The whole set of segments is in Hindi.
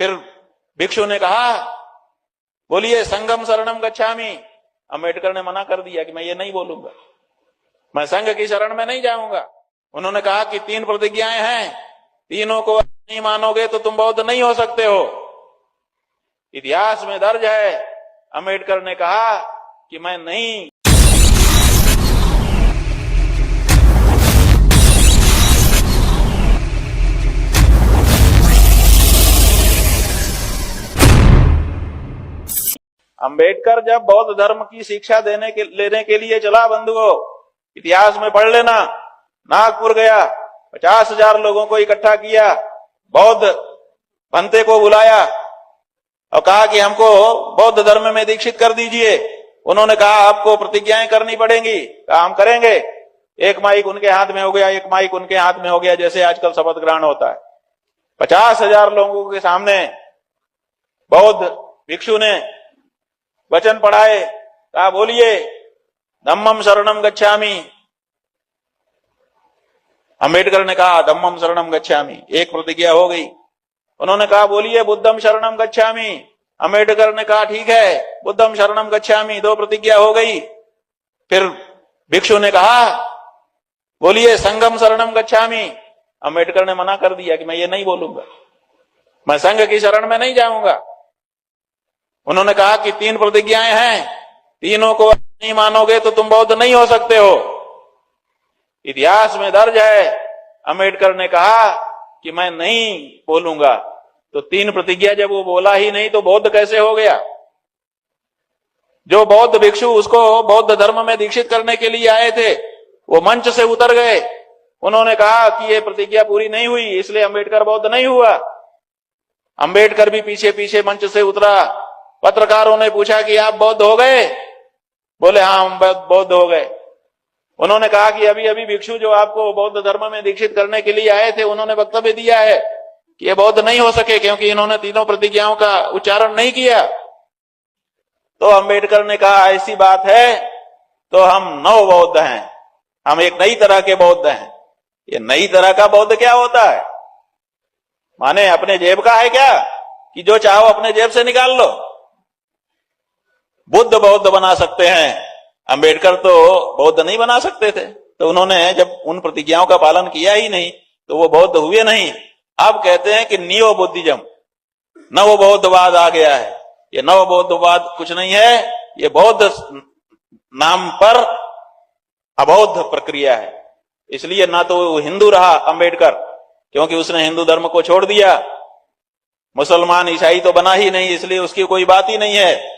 फिर भिक्षु ने कहा, बोलिए संघम शरणम गच्छामि। अंबेडकर ने मना कर दिया कि मैं ये नहीं बोलूंगा, मैं संघ की शरण में नहीं जाऊंगा। उन्होंने कहा कि 3 प्रतिज्ञाएं हैं, तीनों को नहीं मानोगे तो तुम बौद्ध नहीं हो सकते हो। इतिहास में दर्ज है, अंबेडकर ने कहा कि मैं नहीं। अंबेडकर जब बौद्ध धर्म की शिक्षा लेने के लिए चला, बंधुओं, इतिहास में पढ़ लेना, नागपुर गया, 50,000 लोगों को इकट्ठा किया, बौद्ध पंथे को बुलाया और कहा कि हमको बौद्ध धर्म में दीक्षित कर दीजिए। उन्होंने कहा आपको प्रतिज्ञाएं करनी पड़ेंगी। कहा हम करेंगे। एक माइक उनके हाथ में हो गया, एक माइक उनके हाथ में हो गया, जैसे आजकल शपथ ग्रहण होता है। 50,000 लोगों के सामने बौद्ध भिक्षु ने वचन पढ़ाए। कहा बोलिए धम्मम शरणम गच्छामि। अंबेडकर ने कहा धम्मम शरणम गच्छामि, एक प्रतिज्ञा हो गई। उन्होंने कहा बोलिए बुद्धम शरणम गच्छामि। अंबेडकर ने कहा ठीक है, बुद्धम शरणम गच्छामि, 2 प्रतिज्ञा हो गई। फिर भिक्षु ने कहा बोलिए संघम शरणम गच्छामि। अंबेडकर ने मना कर दिया कि मैं ये नहीं बोलूंगा, मैं संघ की शरण में नहीं जाऊंगा। उन्होंने कहा कि 3 प्रतिज्ञाएं हैं, तीनों को नहीं मानोगे तो तुम बौद्ध नहीं हो सकते हो। इतिहास में दर्ज है, अंबेडकर ने कहा कि मैं नहीं बोलूंगा। तो 3 प्रतिज्ञा जब वो बोला ही नहीं तो बौद्ध कैसे हो गया? जो बौद्ध भिक्षु उसको बौद्ध धर्म में दीक्षित करने के लिए आए थे, वो मंच से उतर गए। उन्होंने कहा कि ये प्रतिज्ञा पूरी नहीं हुई, इसलिए अंबेडकर बौद्ध नहीं हुआ। अंबेडकर भी पीछे पीछे मंच से उतरा। पत्रकारों ने पूछा कि आप बौद्ध हो गए? बोले हाँ हम बौद्ध हो गए। उन्होंने कहा कि अभी अभी भिक्षु जो आपको बौद्ध धर्म में दीक्षित करने के लिए आए थे, उन्होंने वक्तव्य दिया है कि ये बौद्ध नहीं हो सके क्योंकि इन्होंने तीनों प्रतिज्ञाओं का उच्चारण नहीं किया। तो अंबेडकर ने कहा ऐसी बात है तो हम नव बौद्ध हैं, हम एक नई तरह के बौद्ध हैं। ये नई तरह का बौद्ध क्या होता है? माने अपने जेब का है क्या कि जो चाहो अपने जेब से निकाल लो? बुद्ध बौद्ध बना सकते हैं, अंबेडकर तो बौद्ध नहीं बना सकते थे। तो उन्होंने जब उन प्रतिज्ञाओं का पालन किया ही नहीं तो वो बौद्ध हुए नहीं। अब कहते हैं कि नियो बुद्धिज्म, नव बौद्धवाद आ गया है। ये नव बौद्धवाद कुछ नहीं है, ये बौद्ध नाम पर अबौद्ध प्रक्रिया है। इसलिए ना तो वो हिंदू रहा अंबेडकर, क्योंकि उसने हिंदू धर्म को छोड़ दिया। मुसलमान ईसाई तो बना ही नहीं, इसलिए उसकी कोई बात ही नहीं है।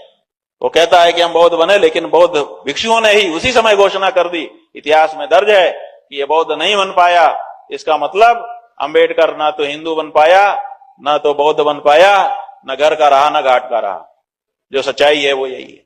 वो कहता है कि हम बौद्ध बने, लेकिन बौद्ध भिक्षुओं ने ही उसी समय घोषणा कर दी। इतिहास में दर्ज है कि ये बौद्ध नहीं बन पाया। इसका मतलब अंबेडकर ना तो हिंदू बन पाया, ना तो बौद्ध बन पाया, न घर का रहा न घाट का रहा। जो सच्चाई है वो यही है।